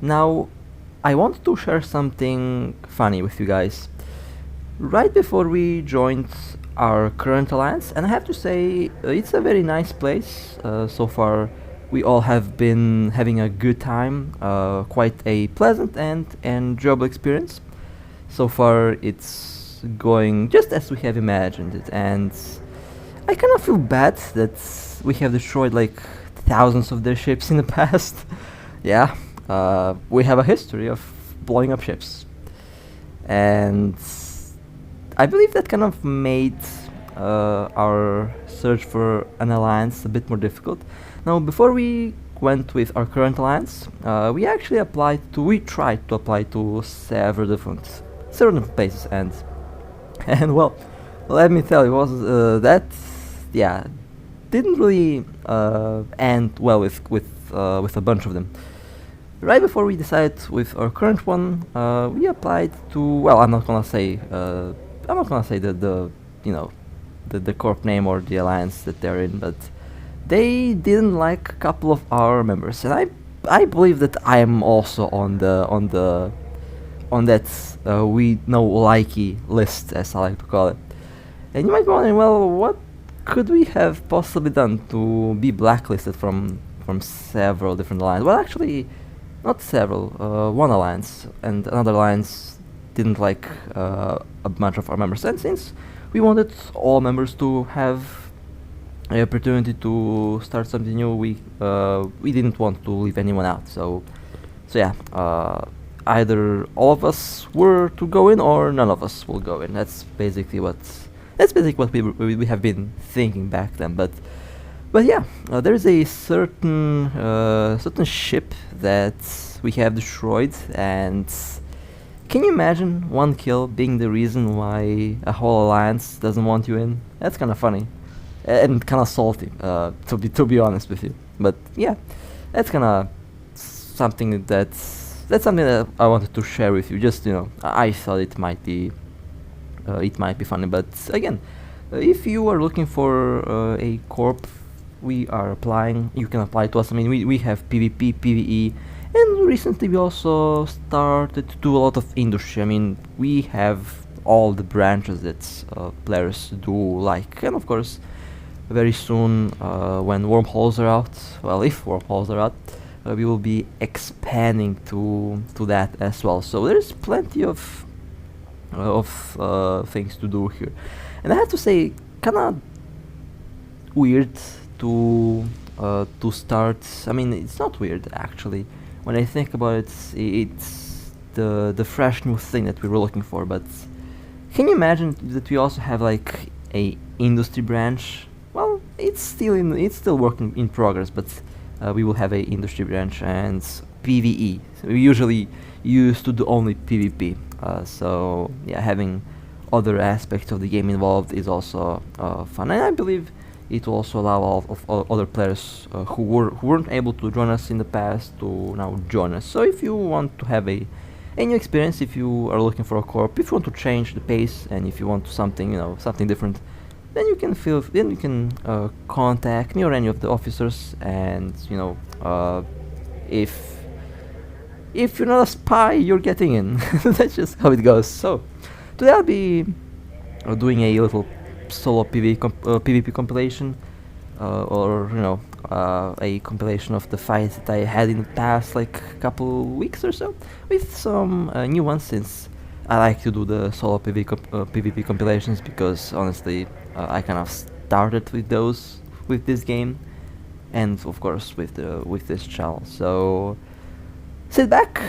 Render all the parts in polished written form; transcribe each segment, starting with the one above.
Now, I want to share something funny with you guys. Right before we joined our current alliance, and I have to say, it's a very nice place. So far, we all have been having a good time, quite a pleasant and enjoyable experience. So far, it's going just as we have imagined it, and I kind of feel bad that we have destroyed like thousands of their ships in the past. Yeah, we have a history of blowing up ships, and I believe that kind of made our search for an alliance a bit more difficult. Now, before we went with our current alliance, we tried to apply to several different places, and well, let me tell you, was that yeah didn't really end well with a bunch of them. Right before we decided with our current one, we applied to, well, I'm not gonna say the you know the corp name or the alliance that they're in, but they didn't like a couple of our members, and I believe that I am also on that we know likey list, as I like to call it. And you might be wondering, well, what could we have possibly done to be blacklisted from several different alliances? Well, actually, not several. One alliance and another alliance didn't like a bunch of our members, and since we wanted all members to have the opportunity to start something new, we didn't want to leave anyone out. So yeah, either all of us were to go in or none of us will go in. That's basically what we have been thinking back then. But yeah, there is a certain ship that we have destroyed, and can you imagine one kill being the reason why a whole alliance doesn't want you in? That's kind of funny, and kind of salty, to be honest with you. But yeah, that's kind of that's something that I wanted to share with you. Just, I thought it might be funny. But again, if you are looking for a corp, we are applying. You can apply to us. I mean, we have PvP, PvE, and recently we also started to do a lot of industry. I mean, we have all the branches that players do like, and of course, very soon, when wormholes are out, well, if wormholes are out, we will be expanding to that as well. So there's plenty of things to do here, and I have to say, kind of weird to start. I mean, it's not weird actually. When I think about it, it's the fresh new thing that we were looking for. But can you imagine that we also have like a industry branch? Well, it's still working in progress, but we will have a industry branch and PvE. So we usually used to do only PvP. So yeah, having other aspects of the game involved is also fun, and I believe it will also allow all of other players who weren't able to join us in the past to now join us. So if you want to have a new experience, if you are looking for a corp, if you want to change the pace, and if you want something different, then you can contact me or any of the officers, and if you're not a spy, you're getting in. That's just how it goes. So today I'll be doing a little solo PvP compilation, or a compilation of the fights that I had in the past, like a couple weeks or so, with some new ones, since I like to do the solo PvP compilations, because honestly, I kind of started with those with this game, and of course with this channel. So sit back,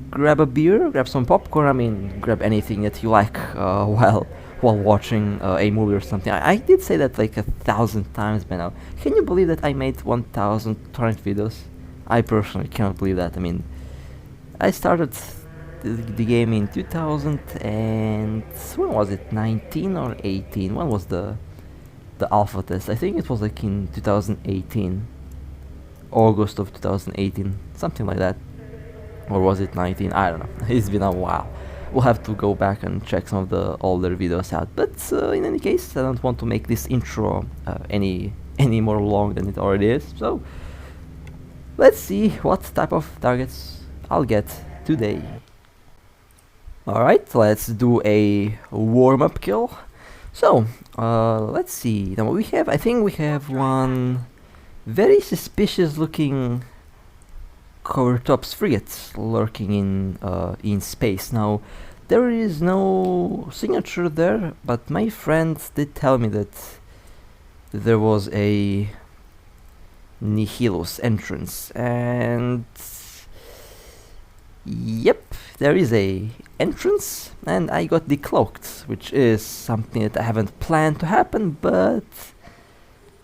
grab a beer, grab some popcorn. I mean, grab anything that you like while watching a movie or something. I did say that like 1,000 times by now. Can you believe that I made 1,000 torrent videos? I personally cannot believe that. I mean, I started the game in 2000 and when was it? 19 or 18? When was the alpha test? I think it was like in 2018, August of 2018, something like that. Or was it 19? I don't know. It's been a while. We'll have to go back and check some of the older videos out. But in any case, I don't want to make this intro any more long than it already is. So let's see what type of targets I'll get today. Alright, let's do a warm-up kill. So, let's see. Now I think we have one very suspicious looking Covertops frigate lurking in space. Now, there is no signature there, but my friends did tell me that there was a Nihilus entrance, and yep, there is a entrance, and I got decloaked, which is something that I haven't planned to happen, but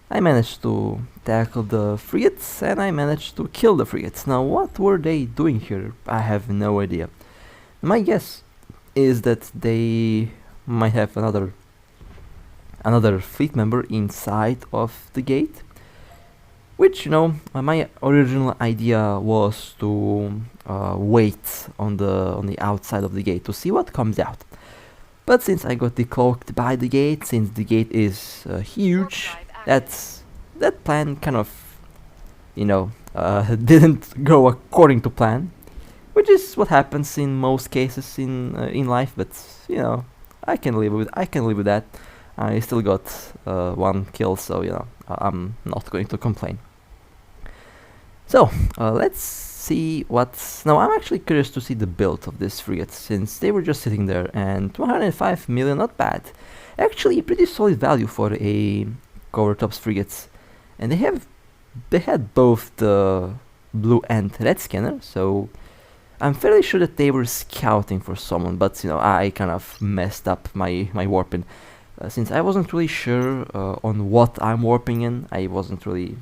I managed to tackle the frigates and I managed to kill the frigates. Now, what were they doing here? I have no idea. My guess is that they might have another fleet member inside of the gate, which, you know, my original idea was to wait on the outside of the gate to see what comes out. But since I got decloaked by the gate, since the gate is huge, that plan kind of, you know, didn't go according to plan, which is what happens in most cases in life. But you know, I can live with that. I still got one kill, so you know, I'm not going to complain. So let's see what's now. I'm actually curious to see the build of this frigate, since they were just sitting there, and 205 million, not bad. Actually, a pretty solid value for a Covertops frigates, and they had both the blue and red scanner, so I'm fairly sure that they were scouting for someone. But you know, I kind of messed up my warping, since I wasn't really sure on what I'm warping in. I wasn't really,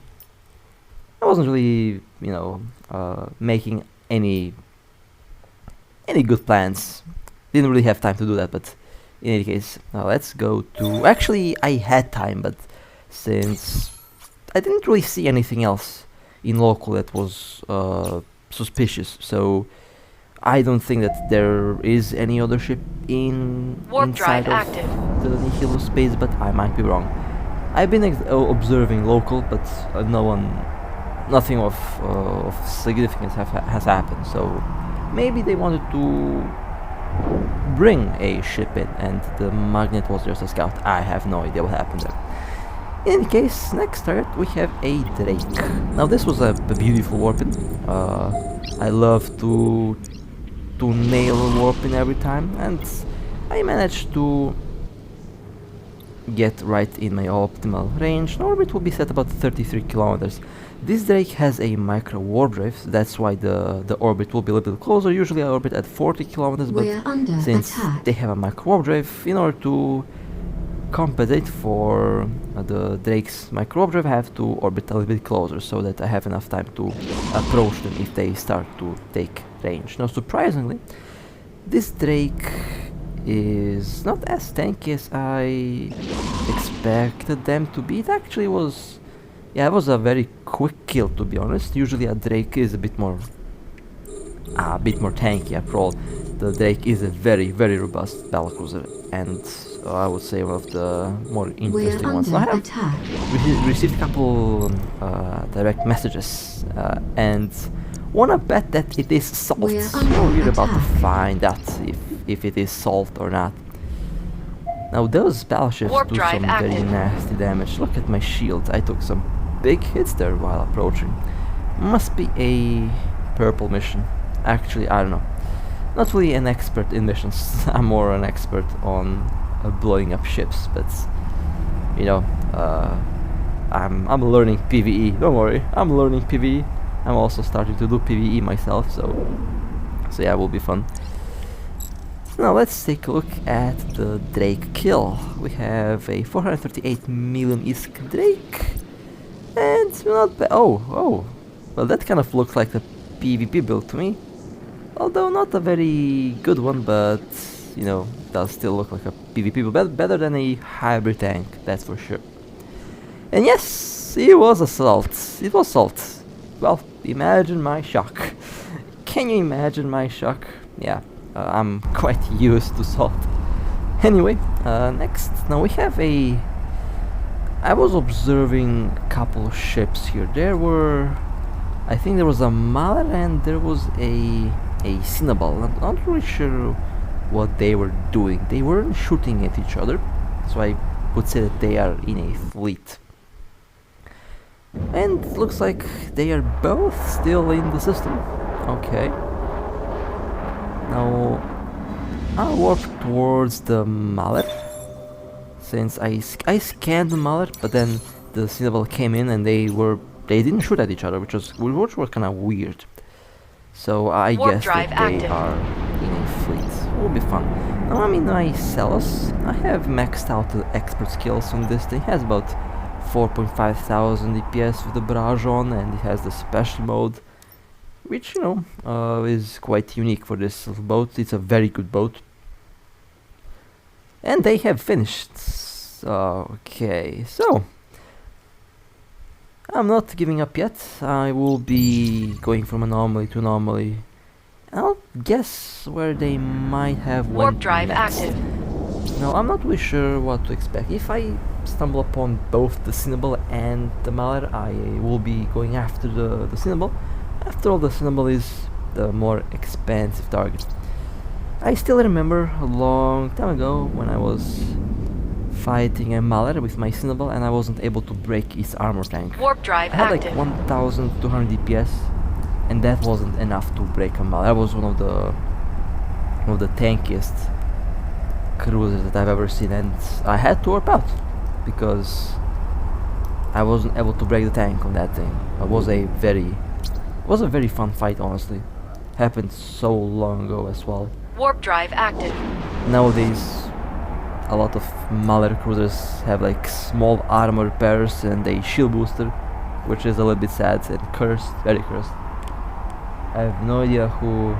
you know, making any good plans. Didn't really have time to do that, but in any case, let's go to. Actually, I had time, but since I didn't really see anything else in local that was suspicious, so I don't think that there is any other ship inside of the Nihilus space, but I might be wrong. I've been observing local, but nothing of significance has happened, so maybe they wanted to bring a ship in and the magnet was just a scout. I have no idea what happened there. In any case, next target we have a Drake. Now this was a beautiful warping. I love to nail a warping every time, and I managed to get right in my optimal range. Now orbit will be set about 33 kilometers. This Drake has a micro warp drive, so that's why the orbit will be a little bit closer. Usually I orbit at 40 kilometers, but since they have a micro warp drive, in order to compensate for the Drake's micro warp drive, I have to orbit a little bit closer so that I have enough time to approach them if they start to take range. Now surprisingly, this Drake is not as tanky as I expected them to be. It actually was, yeah, it was a very quick kill, to be honest. Usually a Drake is a bit more tanky. After all, the Drake is a very robust battlecruiser, and I would say one of the more interesting ones. I have received a couple direct messages, and wanna bet that it is salt. So we're about to find out if it is salt or not. Now those battleships do some very nasty damage. Look at my shield. I took some big hits there while approaching. Must be a purple mission. Actually, I don't know. Not really an expert in missions. I'm more an expert on blowing up ships, but you know, I'm learning PvE. Don't worry, I'm learning PvE. I'm also starting to do PvE myself, so yeah, it will be fun. Now let's take a look at the Drake kill. We have a 438 million ISK Drake, and not bad. Oh, well, that kind of looks like the PvP build to me. Although not a very good one, but you know, does still look like a PvP build. Better than a hybrid tank, that's for sure. And yes, it was a salt. It was salt. Well, imagine my shock. Can you imagine my shock? Yeah, I'm quite used to salt. Anyway, next, now we have a... I was observing a couple of ships here. There were I think there was a Mallard and there was a Cinnabal. I'm not really sure what they were doing. They weren't shooting at each other, so I would say that they are in a fleet. And it looks like they are both still in the system. Okay. Now I'll walk towards the Mallard, since I scanned the Mallard, but then the Cinnabal came in and they didn't shoot at each other, which was kind of weird. So I guess that they are in a fleet. It will be fun. Now I'm in my Saelos. I have maxed out the expert skills on this thing. It has about 4,500 DPS with the barrage on, and it has the special mode, which, you know, is quite unique for this boat. It's a very good boat. And they have finished. Okay, so I'm not giving up yet. I will be going from anomaly to anomaly. I'll guess where they might have warp drive next. active. Now I'm not really sure what to expect. If I stumble upon both the Cinnabal and the Mallard, I will be going after the Cinnabal. After all, the Cinnabal is the more expensive target. I still remember a long time ago when I was fighting a Mallard with my Cinnabal and I wasn't able to break its armor tank. Warp drive I had active. like 1,200 DPS, and that wasn't enough to break a Mallard. That was one of the tankiest cruisers that I've ever seen, and I had to warp out because I wasn't able to break the tank on that thing. It was a very fun fight, honestly. Happened so long ago as well. Warp drive active. Nowadays, a lot of Mallard cruisers have like small armor repairs and a shield booster, which is a little bit sad and cursed, very cursed. I have no idea who...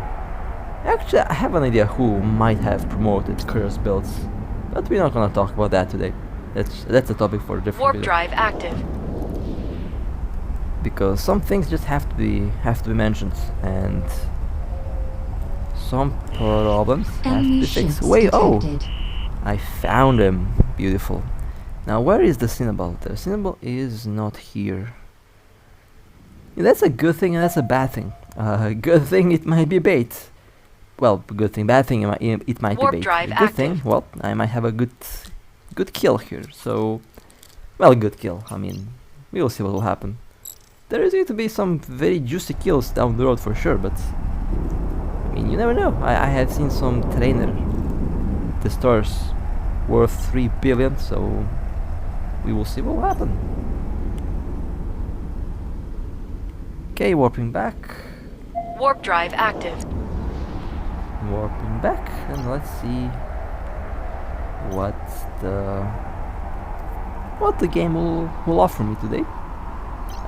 Actually, I have an idea who might have promoted cursed builds, but we're not gonna talk about that today. That's a topic for a different Warp video. drive active. Because some things just have to be mentioned, and some problems have to be fixed. Wait, oh! I found him. Beautiful. Now where is the Cinnabal? The Cinnabal is not here. Yeah, that's a good thing and that's a bad thing. Good thing, it might be bait. Well, good thing, bad thing, it might Warp be bait. drive Good active. thing, well, I might have a good kill here. So, well, good kill. I mean, we will see what will happen. There is going to be some very juicy kills down the road for sure, but I mean, you never know. I have seen some trainer destroyers worth 3 billion, so we will see what will happen. Okay, warping back. Warp drive active. Warping back, and let's see what the game will offer me today.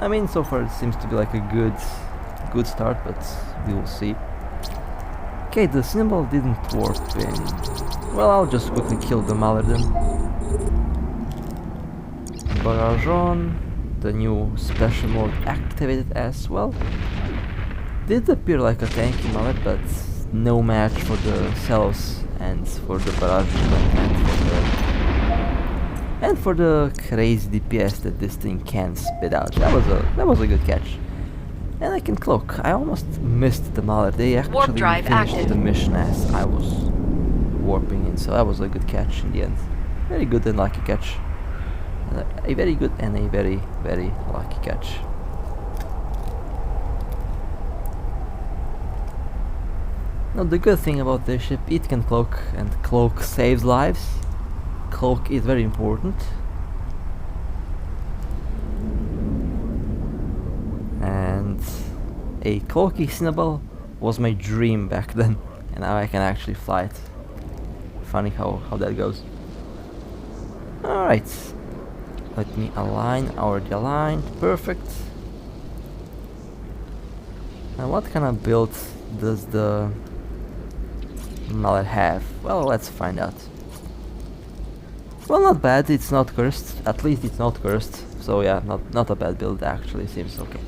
I mean, so far it seems to be like a good start, but we will see. Okay, the Cinnabal didn't warp in. Well, I'll just quickly kill the Mallard then. Barrage on. The new special mode activated as well. Did appear like a tanky Mallard, but no match for the Saelos and for the barrage and for the crazy DPS that this thing can spit out. That was a good catch. And I can cloak. I almost missed the Mallard. They actually finished active. the mission as I was warping in, so that was a good catch in the end. Very good and lucky catch. A very good and a very, very lucky catch. Now the good thing about this ship, it can cloak, and cloak saves lives. Cloak is very important. And a cloaky Cinnabal was my dream back then, and now I can actually fly it. Funny how that goes. Alright. Let me align, already aligned, perfect. Now what kind of build does the Mallard have? Well, let's find out. Well, not bad, it's not cursed. At least it's not cursed. So yeah, not a bad build, actually, seems okay.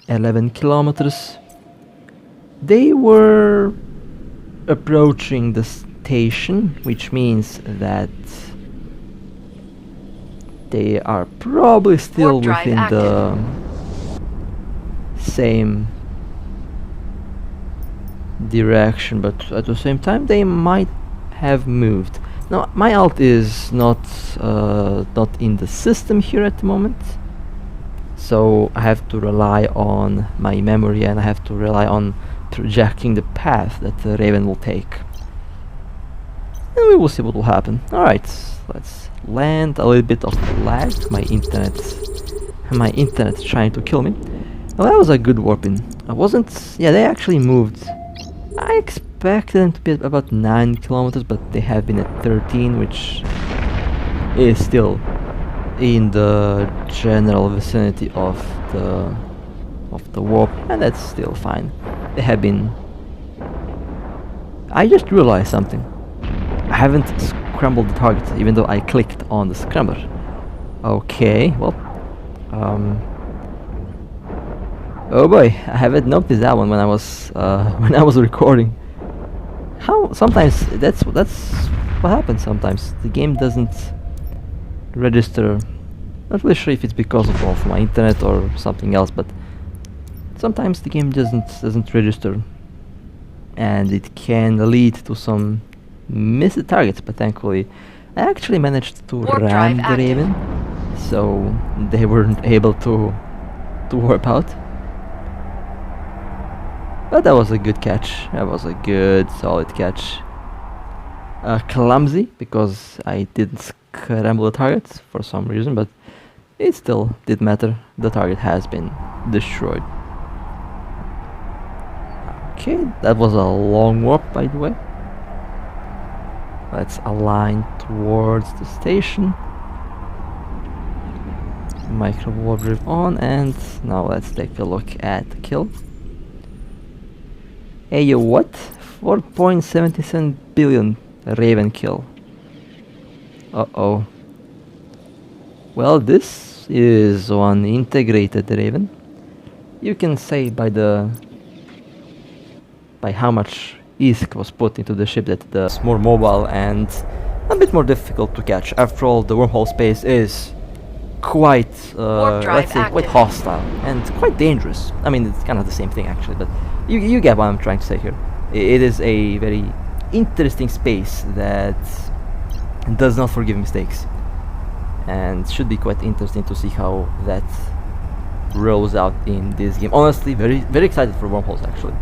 11 kilometers. They were approaching the station, which means that They are probably still Warp drive within the same direction, but at the same time they might have moved. Now my alt is not in the system here at the moment, so I have to rely on my memory, and I have to rely on projecting the path that the Raven will take, and we will see what will happen. Alright, let's land. A little bit of lag. My internet's trying to kill me. Well, that was a good warping. I wasn't... yeah, they actually moved. I expected them to be at about 9 kilometers, but they have been at 13, which is still in the general vicinity of the warp, and that's still fine. They have been... I just realized something. I haven't scrambled the target, even though I clicked on the scrambler. Okay, well... oh boy, I haven't noticed that one when I was when I was recording. How sometimes that's what happens. Sometimes the game doesn't register. Not really sure if it's because of my internet or something else, but sometimes the game doesn't register, and it can lead to some missed targets. But thankfully, I actually managed to Warp ram drive the active. Raven, so they weren't able to warp out. But that was a good catch. That was a good, solid catch. Clumsy, because I didn't scramble the target for some reason, but it still did matter. The target has been destroyed. Okay, that was a long warp, by the way. Let's align towards the station. Micro warp drift on, and now let's take a look at the kill. Hey, yo, what? 4.77 billion Raven kill. Uh-oh. Well, this is one integrated Raven. You can say by how much ISK was put into the ship that it's more mobile and a bit more difficult to catch. After all, the wormhole space is quite, let's say, quite hostile and quite dangerous. I mean, it's kind of the same thing actually, but you get what I'm trying to say here. It is a very interesting space that does not forgive mistakes, and should be quite interesting to see how that rolls out in this game. Honestly, very excited for wormholes actually,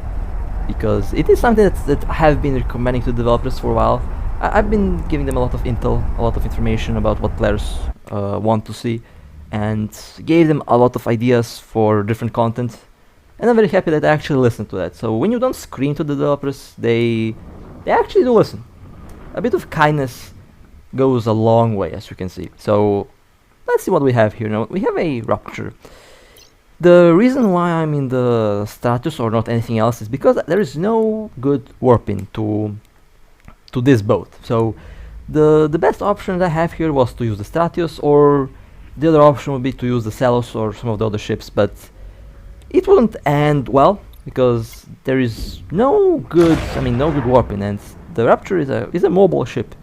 because it is something that I have been recommending to developers for a while. I've been giving them a lot of intel, a lot of information about what players want to see, and gave them a lot of ideas for different content, and I'm very happy that they actually listen to that. So when you don't scream to the developers, they actually do listen. A bit of kindness goes a long way, as you can see. So let's see what we have here. Now we have a rupture. The reason why I'm in the Stratios or not anything else is because there is no good warping to this boat. So the best option that I have here was to use the Stratios, or the other option would be to use the Saelos or some of the other ships, but it wouldn't end well because there is no good warping, and the Rapture is a mobile ship.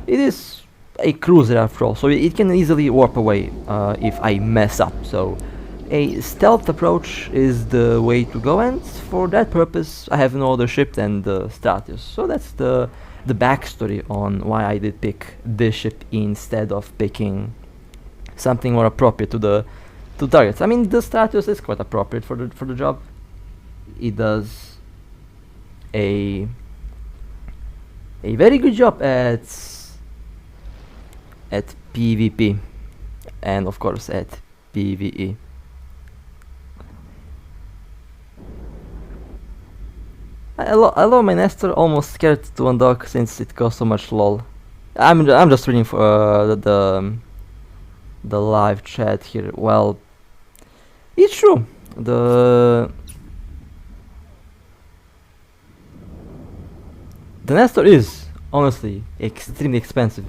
It is a cruiser after all, so it can easily warp away if I mess up. So a stealth approach is the way to go, and for that purpose I have no other ship than the Stratios. So that's the backstory on why I did pick this ship instead of picking something more appropriate to targets. I mean, the Stratios is quite appropriate for the job. It does a very good job at PvP, and of course at PvE. I love my Nestor, almost scared to undock since it costs so much lol. I'm just reading for the live chat here. Well, it's true. The Nestor is honestly extremely expensive,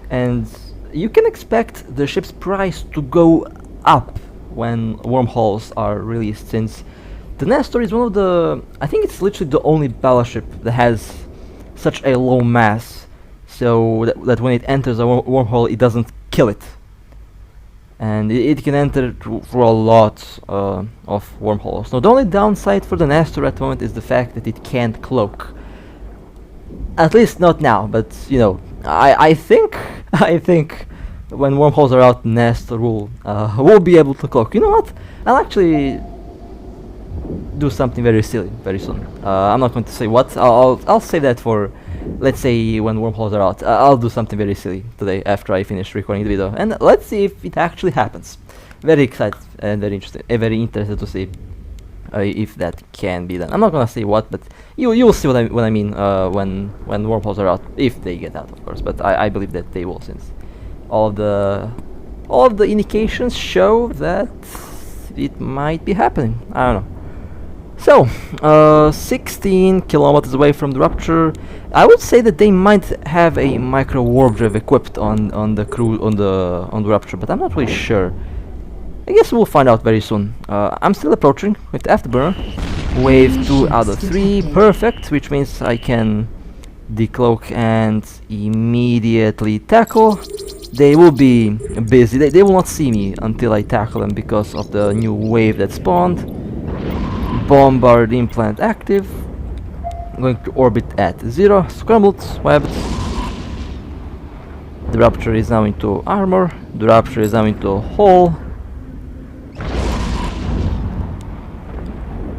and you can expect the ship's price to go up when wormholes are released, since the Nestor is one of the... I think it's literally the only battleship that has such a low mass, so that when it enters a wormhole it doesn't kill it. and it can enter through a lot of wormholes. Now the only downside for the Nestor at the moment is the fact that it can't cloak. At least not now, but you know, I think I think when wormholes are out, Nestor will be able to cloak. You know what? I'll actually do something very silly very soon. I'm not going to say what. I'll say that for, let's say, when wormholes are out. I'll do something very silly today after I finish recording the video, and let's see if it actually happens. Very excited and very interested to see if that can be done. I'm not gonna say what, but you'll see what I mean when wormholes are out, if they get out, of course. But I believe that they will, since all of the indications show that it might be happening. I don't know. So, 16 kilometers away from the rupture, I would say that they might have a micro warp drive equipped on the rupture, but I'm not really sure. I guess we'll find out very soon. I'm still approaching with the afterburner. Wave 2 out of 3, perfect, which means I can decloak and immediately tackle. They will be busy. They will not see me until I tackle them because of the new wave that spawned. Bombard implant active. I'm going to orbit at 0. Scrambled, webbed. The rupture is now into armor. The rupture is now into hull.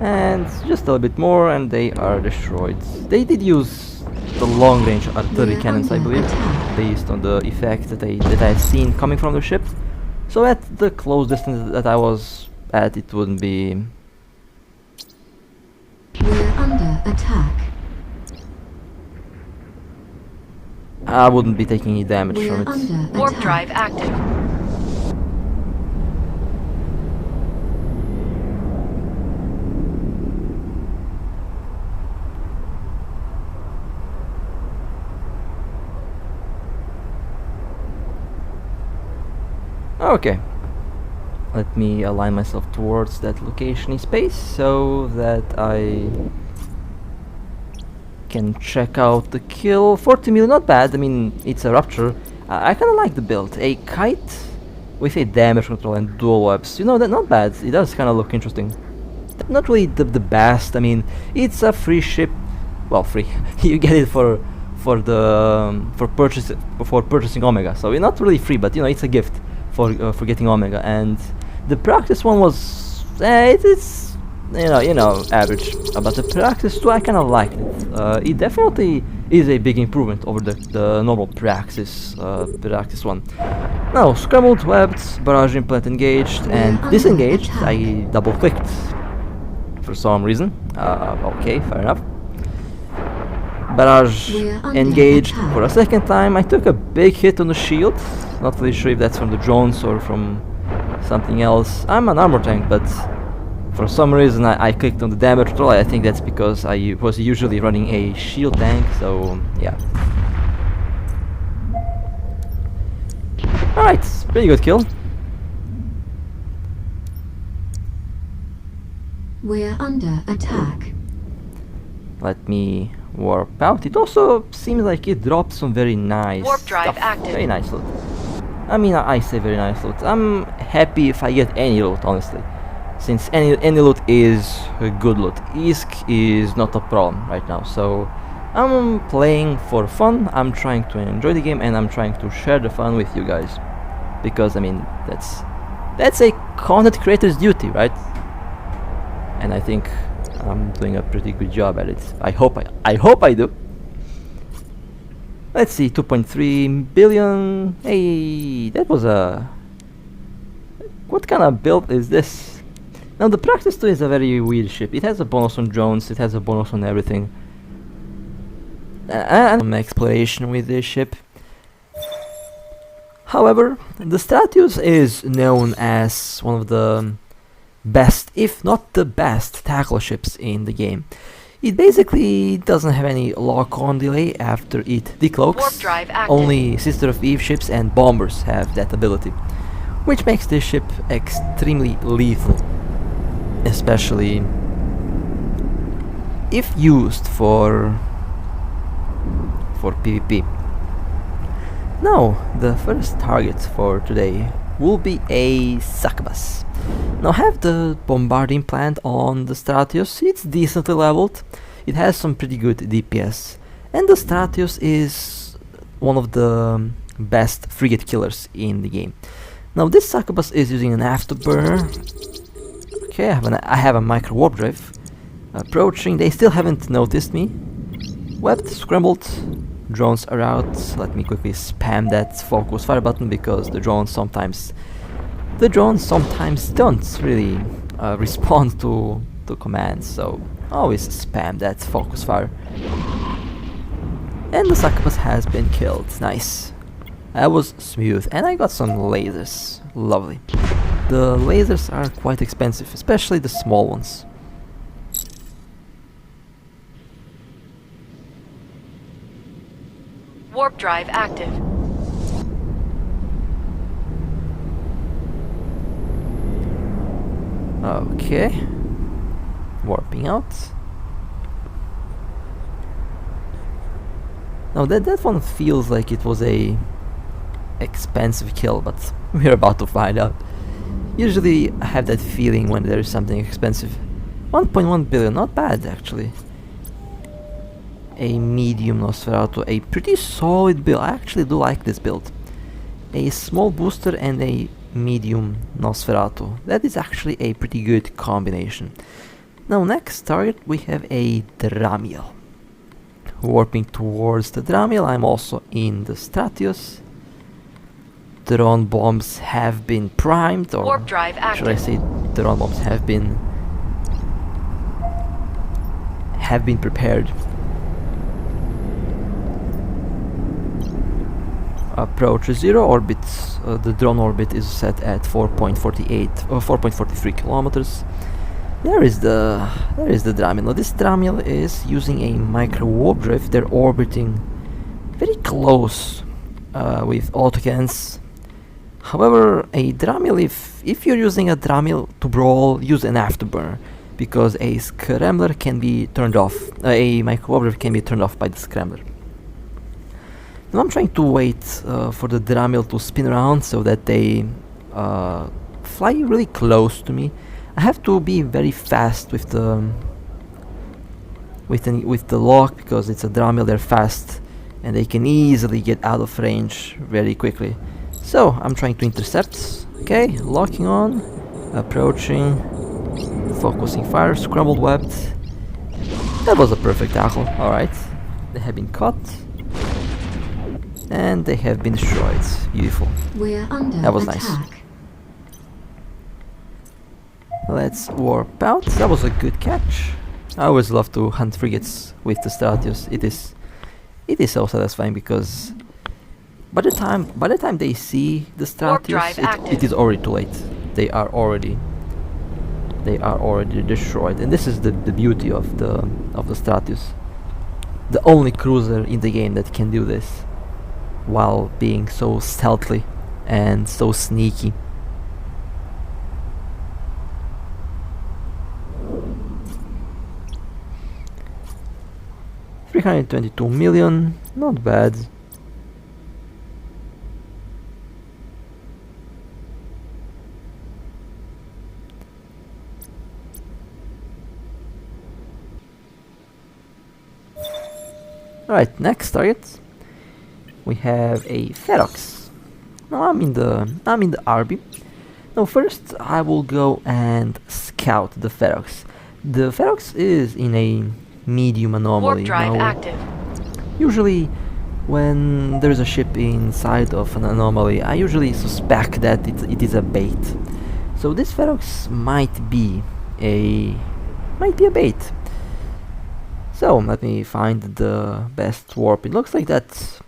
And just a little bit more and they are destroyed. They did use the long range artillery cannons, I believe, based on the effects that I've seen coming from the ship. So at the close distance that I was at, it wouldn't be... We're under attack. I wouldn't be taking any damage We're from it. Warp drive active. Okay. Let me align myself towards that location in space so that I can check out the kill. 40 million, not bad. I mean, it's a rupture. I kind of like the build. A kite with a damage control and dual webs. You know, that not bad. It does kind of look interesting. Not really the best. I mean, it's a free ship. Well, free. You get it for purchasing Omega. So it's not really free, but you know, it's a gift for getting Omega. And the practice one was it's you know average, but the practice 2 I kind of liked it. It definitely is a big improvement over the normal practice 1. Now scrambled, webbed, barrage implant engaged and disengaged. I double clicked for some reason. Okay, fair enough. Barrage engaged for a second time. I took a big hit on the shield. Not really sure if that's from the drones or from something else. I'm an armor tank, but for some reason I clicked on the damage control. I think that's because I was usually running a shield tank, so yeah. Alright, pretty good kill. We're under attack. Let me warp out. It also seems like it dropped some very nice Warp drive stuff. active. Very nice loot. I mean, I say very nice loot. I'm happy if I get any loot, honestly, since any loot is a good loot. ISK is not a problem right now, so I'm playing for fun. I'm trying to enjoy the game, and I'm trying to share the fun with you guys, because I mean that's a content creator's duty, right? And I think I'm doing a pretty good job at it. I hope I do. Let's see, 2.3 billion. Hey, that was a... What kind of build is this? Now the Practice 2 is a very weird ship. It has a bonus on drones, it has a bonus on everything. And some exploration with this ship. However, the Stratios is known as one of the best, if not the best, tackle ships in the game. It basically doesn't have any lock-on delay after it decloaks. Warp drive active. Only Sister of Eve ships and bombers have that ability, which makes this ship extremely lethal, especially if used for PvP. Now, the first target for today will be a succubus. Now I have the bombarding plant on the Stratios. It's decently leveled. It has some pretty good DPS. And the Stratios is one of the best frigate killers in the game. Now this succubus is using an afterburner. Okay, I have a micro warp drive. Approaching, they still haven't noticed me. Webbed, scrambled, drones are out. Let me quickly spam that focus fire button because the drones sometimes don't really respond to commands, so always spam that focus fire. And the succubus has been killed. Nice. That was smooth, and I got some lasers. Lovely. The lasers are quite expensive, especially the small ones. Warp drive active. Okay. Warping out. Now that one feels like it was a expensive kill, but we're about to find out. Usually I have that feeling when there is something expensive. 1.1 billion, not bad actually. A medium Nosferatu, a pretty solid build. I actually do like this build. A small booster and a medium Nosferatu. That is actually a pretty good combination. Now next target we have a Dramiel. Warping towards the Dramiel, I'm also in the Stratios. Drone bombs have been primed, or Warp drive should I active. say drone bombs have been prepared. Approach 0 orbit. The drone orbit is set at 4.48 or 4.43 kilometers. There is the Dramiel. Now this Dramiel is using a micro warp drive. They're orbiting very close with autocannons. However, a Dramiel, if you're using a Dramiel to brawl, use an afterburner, because a scrambler can be turned off. A micro warp drive can be turned off by the scrambler. Now I'm trying to wait for the Dramiel to spin around so that they fly really close to me. I have to be very fast with the lock, because it's a Dramiel. They're fast and they can easily get out of range very quickly. So I'm trying to intercept. Okay, locking on, approaching, focusing fire, scrambled webbed. That was a perfect tackle. Alright, they have been caught and they have been destroyed. Beautiful. We're under That was attack. nice. Let's warp out. That was a good catch. I always love to hunt frigates with the Stratios. It is so satisfying, because by the time they see the Warp drive Stratios, active. it is already too late. They are already destroyed, and this is the beauty of the Stratios. The only cruiser in the game that can do this while being so stealthy and so sneaky. $322 million, not bad. Alright, next target. We have a Ferox. Now I'm in the RB. Now first I will go and scout the Ferox. The Ferox is in a medium anomaly. Warp drive now, active. usually when there is a ship inside of an anomaly, I usually suspect that it is a bait. So this Ferox might be a bait. So let me find the best warp. It looks like that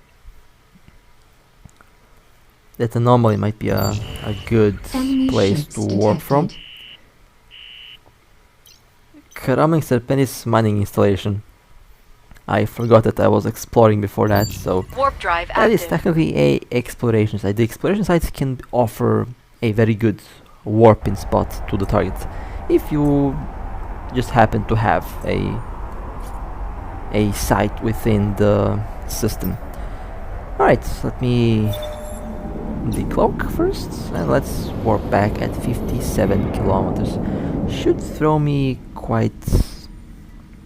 anomaly might be a good Enemy place ships to warp from. detected. Crumbling Serpentis mining installation. I forgot that I was exploring before that, so Warp drive that is active. technically a exploration site. The exploration sites can offer a very good warping spot to the target if you just happen to have a site within the system. Alright, let me the cloak first, and let's warp back at 57 kilometers. Should throw me quite...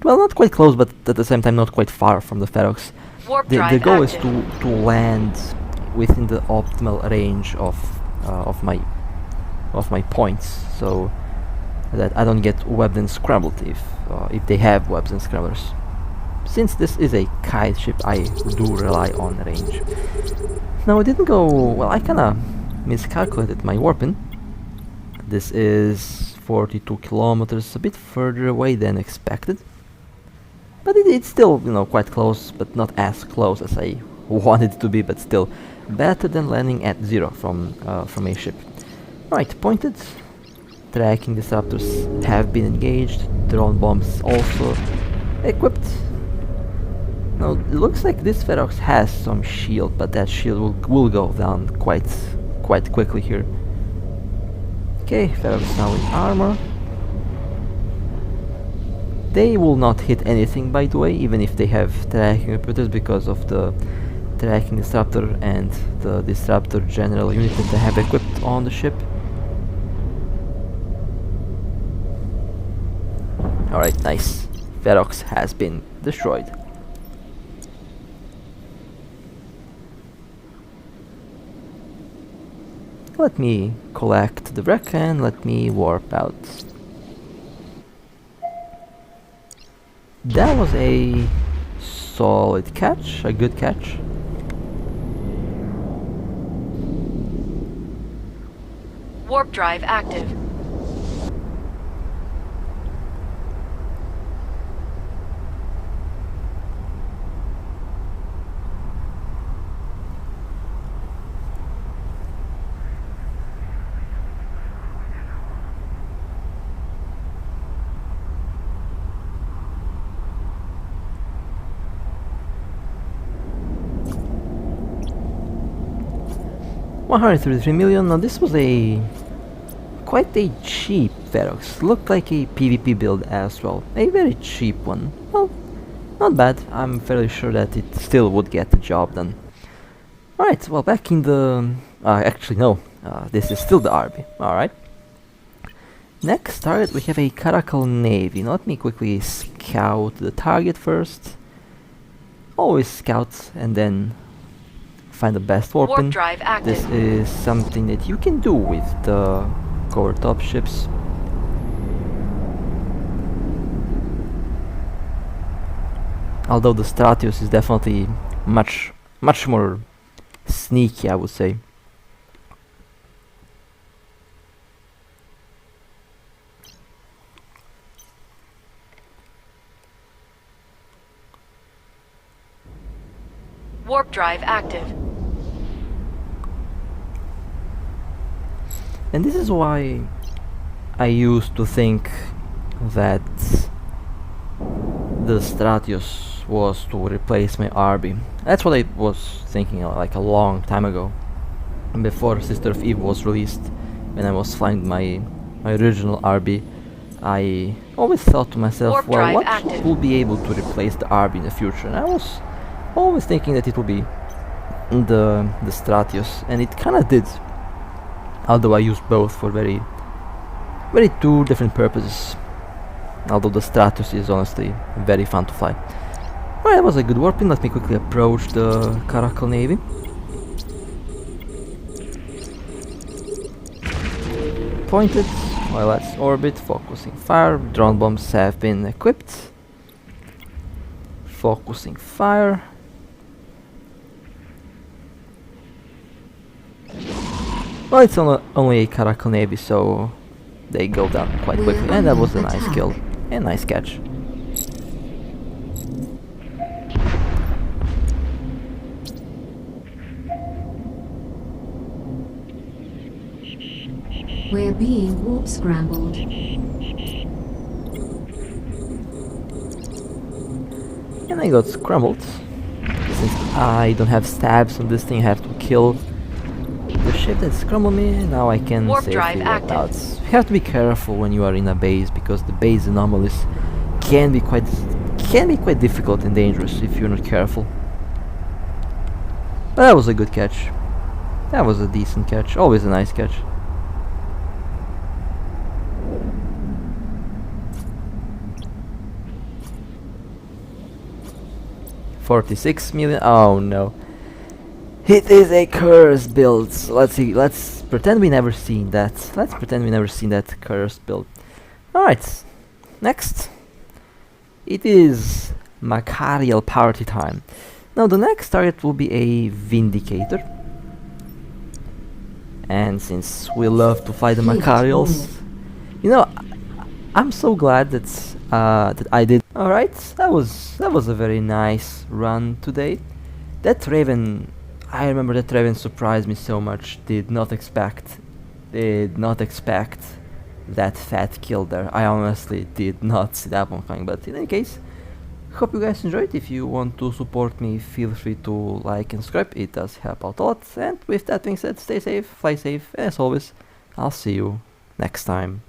well, not quite close, but at the same time not quite far from the Ferox. Warp The drive goal active. is to land within the optimal range of my points, so that I don't get webbed and scrambled if they have webs and scramblers. Since this is a kite ship, I do rely on range. Now it didn't go well. I kinda miscalculated my warping. This is 42 kilometers, a bit further away than expected. But it's still, you know, quite close, but not as close as I wanted it to be, but still better than landing at 0 from a ship. Right, pointed. Tracking disruptors have been engaged. Drone bombs also equipped. Now, it looks like this Ferox has some shield, but that shield will go down quite quickly here. Okay, Ferox now in armor. They will not hit anything, by the way, even if they have tracking repeaters, because of the tracking disruptor and the disruptor general unit that they have equipped on the ship. Alright, nice. Ferox has been destroyed. Let me collect the wreck and let me warp out. That was a solid catch, a good catch. Warp drive active. $133 million. Now this was quite a cheap Ferox. Looked like a PvP build as well. A very cheap one. Well, not bad. I'm fairly sure that it still would get the job done. Alright, well, back in the... actually no, this is still the RB. Alright. Next target we have a Caracal Navy. Now let me quickly scout the target first. Always scout and then find the best warping. Warp drive active. This is something that you can do with the cover top ships. Although the Stratios is definitely much more sneaky, I would say. Warp drive active. And this is why I used to think that the Stratios was to replace my RB. That's what I was thinking like a long time ago, before Sister of Eve was released. When I was flying my original RB, I always thought to myself, Warp well, drive what active. will be able to replace the RB in the future? And I was always thinking that it will be the Stratios, and it kinda did. Although I used both for very two different purposes. Although the Stratios is honestly very fun to fly. Alright, that was a good warping. Let me quickly approach the Caracal Navy. Pointed, well, let's orbit, focusing fire. Drone bombs have been equipped. Focusing fire. Well, it's only a Caracal Navy, so they go down quite quickly, and that was a nice kill and nice catch. We're being warp scrambled. And I got scrambled. Since I don't have stabs on this thing, I have to kill the ship that scrambled me, and now I can Warp safely drive warp active. out. You have to be careful when you are in a base, because the base anomalies can be quite difficult and dangerous if you're not careful. But that was a good catch. That was a decent catch. Always a nice catch. $46 million. Oh no. It is a curse build. So let's see. Let's pretend we never seen that. Let's pretend we never seen that curse build. Alright. Next. It is Machariel party time. Now the next target will be a Vindicator. And since we love to fight the Machariels, you know, I'm so glad that I did. All right, that was a very nice run today. That Raven, I remember that Raven surprised me so much. Did not expect that fat kill there. I honestly did not see that one coming. But in any case, hope you guys enjoyed. If you want to support me, feel free to like and subscribe. It does help out a lot. And with that being said, stay safe, fly safe. As always, I'll see you next time.